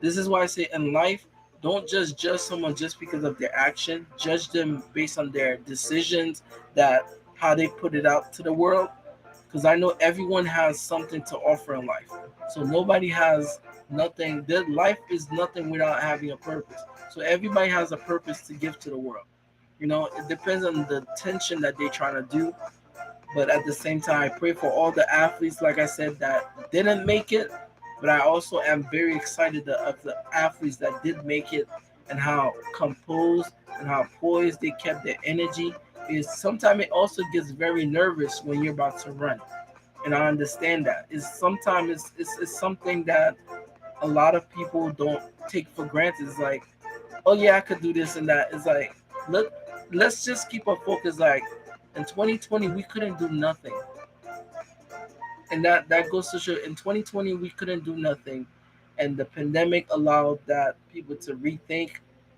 This is why I say in life, don't just judge someone just because of their action. Judge them based on their decisions, that how they put it out to the world. Because I know everyone has something to offer in life. So nobody has nothing. Their life is nothing without having a purpose. So everybody has a purpose to give to the world. It depends on the tension that they're trying to do. But at the same time, I pray for all the athletes, like I said, that didn't make it. But I also am very excited of the athletes that did make it, and how composed and how poised they kept their energy. Is sometimes it also gets very nervous when you're about to run, and I understand that. It's sometimes it's something that a lot of people don't take for granted. It's like, oh yeah, I could do this and that. It's like, look, let's just keep our focus. Like in 2020, we couldn't do nothing, and that goes to show. In 2020, we couldn't do nothing, and the pandemic allowed that people to rethink,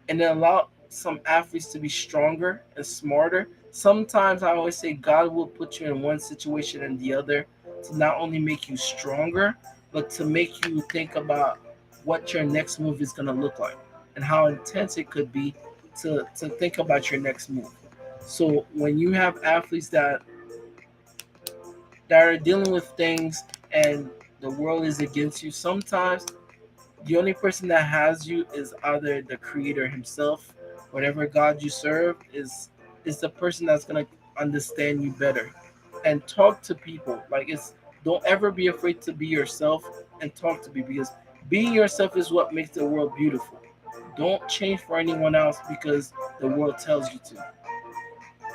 and it allowed some athletes to be stronger and smarter. Sometimes I always say God will put you in one situation and the other to not only make you stronger, but to make you think about what your next move is going to look like and how intense it could be to think about your next move. So when you have athletes that are dealing with things and the world is against you, sometimes the only person that has you is either the creator himself, whatever God you serve is the person that's gonna understand you better. And talk to people. Like it's don't ever be afraid to be yourself and talk to people, because being yourself is what makes the world beautiful. Don't change for anyone else because the world tells you to.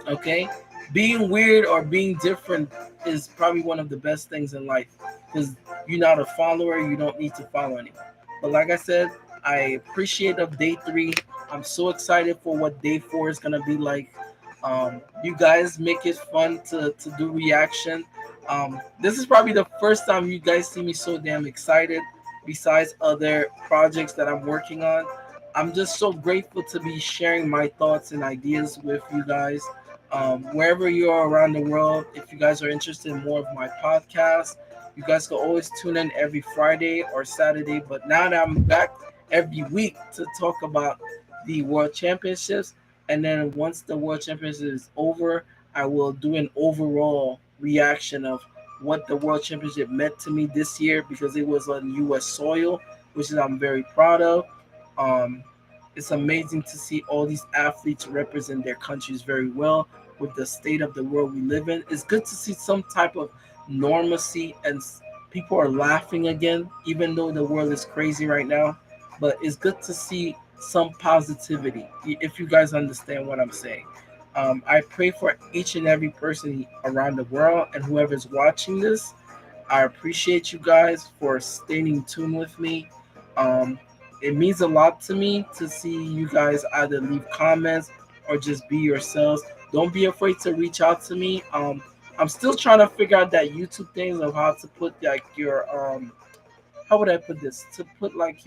Okay, being weird or being different is probably one of the best things in life, because you're not a follower, you don't need to follow anyone. But like I said, I appreciate of day 3. I'm so excited for what day 4 is gonna be like. You guys make it fun to do reaction. This is probably the first time you guys see me so damn excited, besides other projects that I'm working on. I'm just so grateful to be sharing my thoughts and ideas with you guys. Wherever you are around the world, if you guys are interested in more of my podcast, you guys can always tune in every Friday or Saturday. But now that I'm back every week to talk about the World Championships, and then once the World Championships is over, I will do an overall reaction of what the World Championship meant to me this year, because it was on U.S. soil, which is I'm very proud of. Um, it's amazing to see all these athletes represent their countries very well with the state of the world we live in. It's good to see some type of normalcy and people are laughing again, even though the world is crazy right now. But it's good to see some positivity, if you guys understand what I'm saying. I pray for each and every person around the world and whoever's watching this. I appreciate you guys for staying in tune with me. Um, it means a lot to me to see you guys either leave comments or just be yourselves. Don't be afraid to reach out to me. I'm still trying to figure out that YouTube thing of how to put like your how would I put this? To put like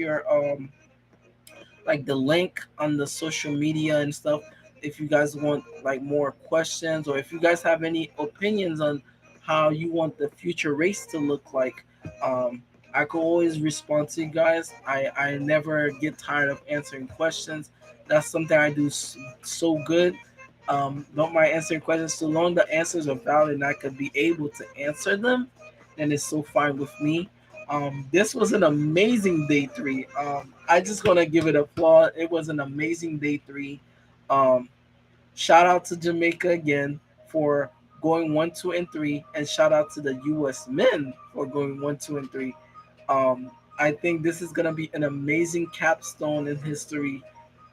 the link on the social media and stuff, if you guys want like more questions, or if you guys have any opinions on how you want the future race to look like. I could always respond to you guys. I never get tired of answering questions. That's something I do so good. Don't mind answering questions so long the answers are valid and I could be able to answer them, then it's so fine with me. This was an amazing day 3. I just gonna give it applause. It was an amazing day 3. Um, Shout out to Jamaica again for going 1, 2, and 3, and shout out to the U.S. men for going 1, 2, and 3. I think this is gonna be an amazing capstone in history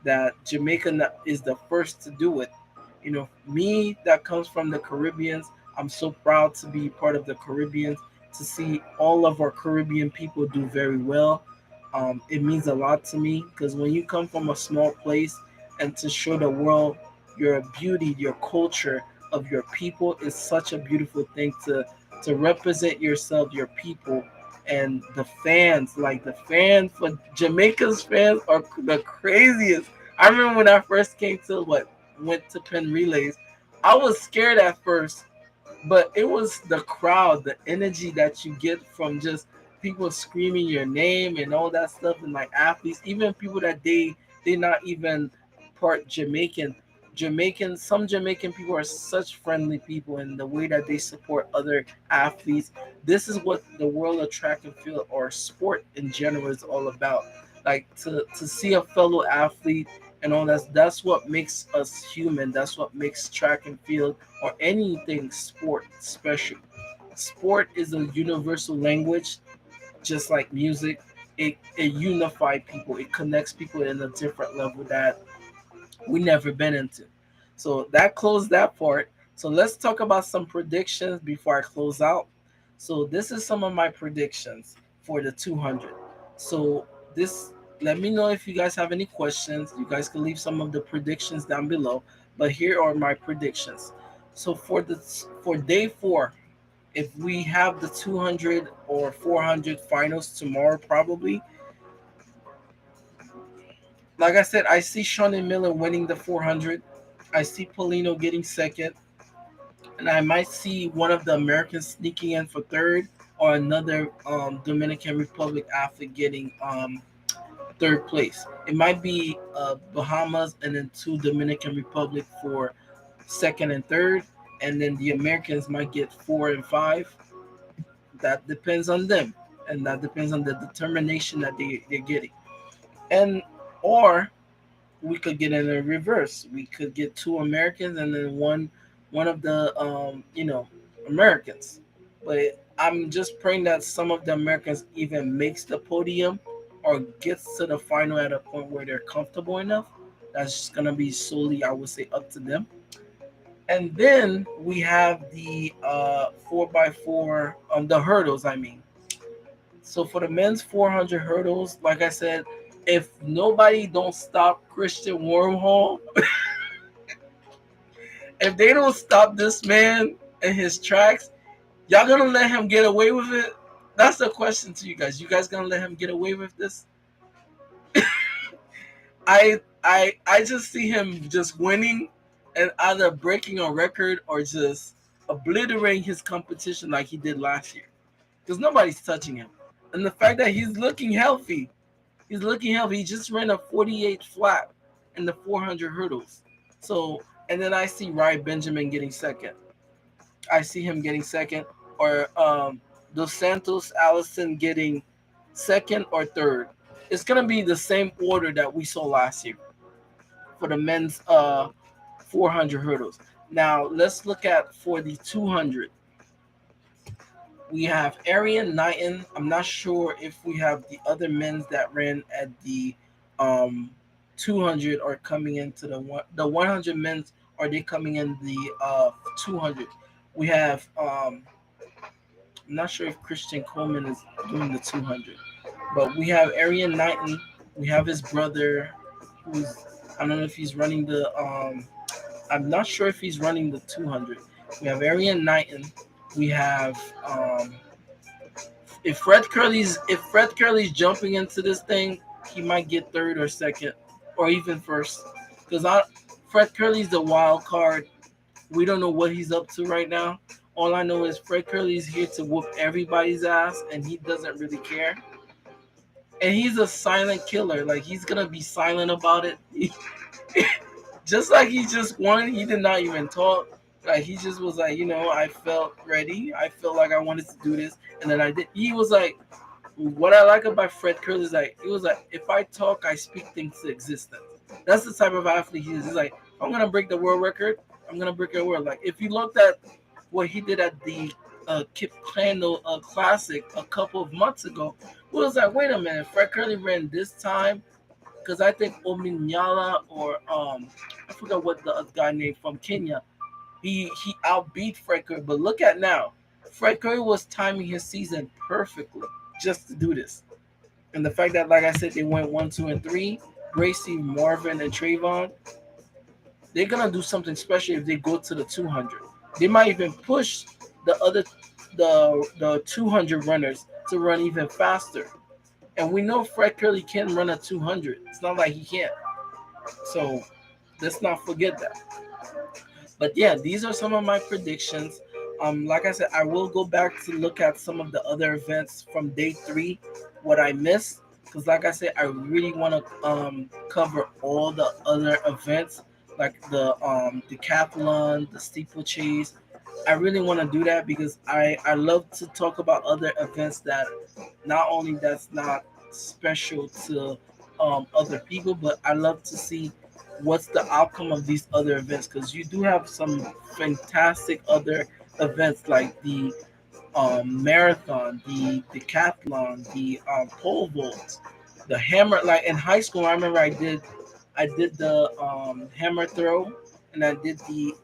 that Jamaica is the first to do it. Me that comes from the Caribbeans, I'm so proud to be part of the Caribbeans, to see all of our Caribbean people do very well. It means a lot to me because when you come from a small place and to show the world your beauty, your culture of your people is such a beautiful thing to represent yourself, your people, and the fans. Like the fans for Jamaica's fans are the craziest. I remember when I first came to went to Penn Relays, I was scared at first, but it was the crowd, the energy that you get from just people screaming your name and all that stuff, and like athletes, even people that they not even part some Jamaican people are such friendly people, and the way that they support other athletes. This is what the world of track and field or sport in general is all about. Like to see a fellow athlete and all that's what makes us human. That's what makes track and field or anything sport special. Sport is a universal language, just like music. It unifies people. It connects people in a different level that we never been into. So that closed that part. So let's talk about some predictions before I close out. So this is some of my predictions for the 200. So this, let me know if you guys have any questions. You guys can leave some of the predictions down below. But here are my predictions. So for day 4, if we have the 200 or 400 finals tomorrow, probably, like I said, I see Shawn Miller winning the 400. I see Polino getting second, and I might see one of the Americans sneaking in for third, or another Dominican Republic athlete getting third place. It might be Bahamas and then 2 Dominican Republic for second and third, and then the Americans might get 4 and 5. That depends on them, and that depends on the determination that they're getting. And or we could get in a reverse. We could get 2 Americans and then one of the Americans. But I'm just praying that some of the Americans even makes the podium or gets to the final at a point where they're comfortable enough. That's just gonna be solely, I would say, up to them. And then we have the 4x4, the hurdles. I mean, so for the men's 400 hurdles, like I said, if nobody don't stop Christian Wormhole, if they don't stop this man and his tracks, y'all gonna let him get away with it? That's the question to you guys. You guys gonna let him get away with this? I just see him just winning and either breaking a record or just obliterating his competition like he did last year. Because nobody's touching him. And the fact that he's looking healthy. He's looking healthy. He just ran a 48 flat in the 400 hurdles. So, and then I see Rai Benjamin getting second. I see him getting second, or Dos Santos Allison getting second or third. It's gonna be the same order that we saw last year for the men's 400 hurdles. Now let's look at for the 200. We have Arian Knighton. I'm not sure if we have the other men's that ran at the um, 200 or coming into the 100 men's. Are they coming in the 200? We have. I'm not sure if Christian Coleman is doing the 200, but we have Arian Knighton. We have his brother, who's, I don't know if he's running the. I'm not sure if he's running the 200. We have Arian Knighton. We have if Fred Curly's jumping into this thing, he might get third or second, or even first. Because Fred Curly's the wild card. We don't know what he's up to right now. All I know is Fred Curly's here to whoop everybody's ass, and he doesn't really care. And he's a silent killer. Like he's gonna be silent about it. Just like he just won, he did not even talk. Like he just was like, I felt ready. I felt like I wanted to do this, and then I did. He was like, what I like about Fred Curly is like, he was like, if I talk, I speak things to existence. That's the type of athlete he is. He's like, I'm gonna break the world record. I'm gonna break the world. Like if you looked at what he did at the Kip Candle Classic a couple of months ago. We was like, wait a minute, Fred Curly ran this time because I think Ominyala or I forgot what the other guy named from Kenya. He outbeat Fred Curry, but look at now. Fred Curry was timing his season perfectly just to do this. And the fact that, like I said, they went 1, 2, and 3, Gracie, Marvin, and Trayvon, they're gonna do something special if they go to the 200. They might even push the 200 runners to run even faster. And we know Fred Curly can run a 200. It's not like he can't. So let's not forget that. But yeah, these are some of my predictions. Like I said, I will go back to look at some of the other events from day 3, what I missed, because like I said, I really want to cover all the other events, like the decathlon, the steeplechase. I really want to do that because I love to talk about other events that not only that's not special to other people, but I love to see what's the outcome of these other events because you do have some fantastic other events like the marathon, the decathlon, the pole vault, the hammer. Like in high school, I remember I did the hammer throw, and I did the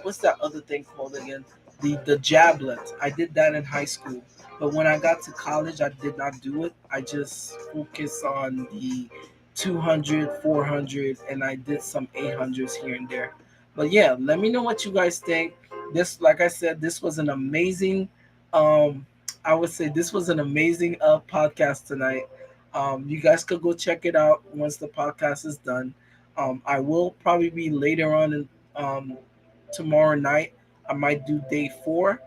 what's that other thing called again? The jablet. I did that in high school, but when I got to college, I did not do it. I just focused on the 200, 400, and I did some 800s here and there. But yeah, let me know what you guys think. This, like I said, this was an amazing. Um, I would say this was an amazing podcast tonight. You guys could go check it out once the podcast is done. I will probably be later on in, tomorrow night. I might do day 4,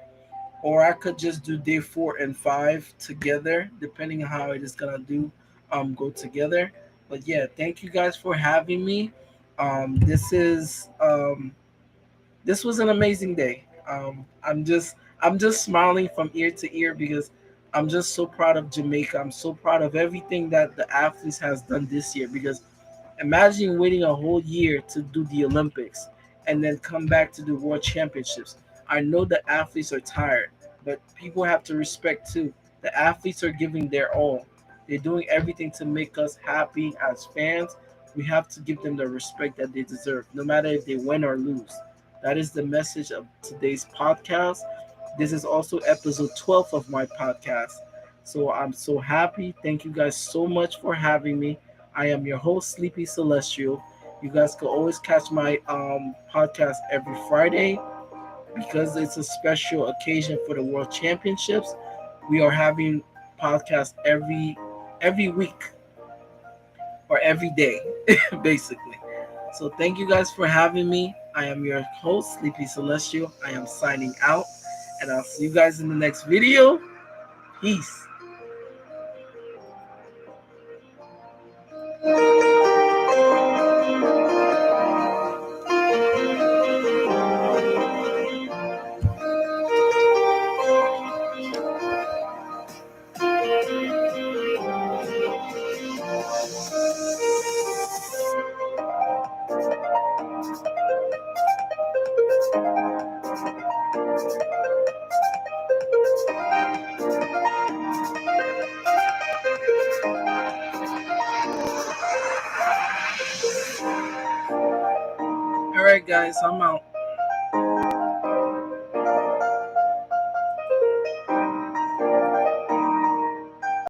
or I could just do day 4 and 5 together, depending on how it is gonna do go together. But yeah, thank you guys for having me. This was an amazing day. I'm just smiling from ear to ear because I'm just so proud of Jamaica. I'm so proud of everything that the athletes has done this year because imagine waiting a whole year to do the Olympics and then come back to do World Championships. I know the athletes are tired, but people have to respect too. The athletes are giving their all. They're doing everything to make us happy as fans. We have to give them the respect that they deserve, no matter if they win or lose. That is the message of today's podcast. This is also episode 12 of my podcast. So I'm so happy. Thank you guys so much for having me. I am your host, Sleepy Celestial. You guys can always catch my podcast every Friday because it's a special occasion for the World Championships. We are having podcasts every week or every day, basically. So thank you guys for having me. I am your host, Sleepy Celestial. I am signing out, and I'll see you guys in the next video. Peace. All right, guys, I'm out.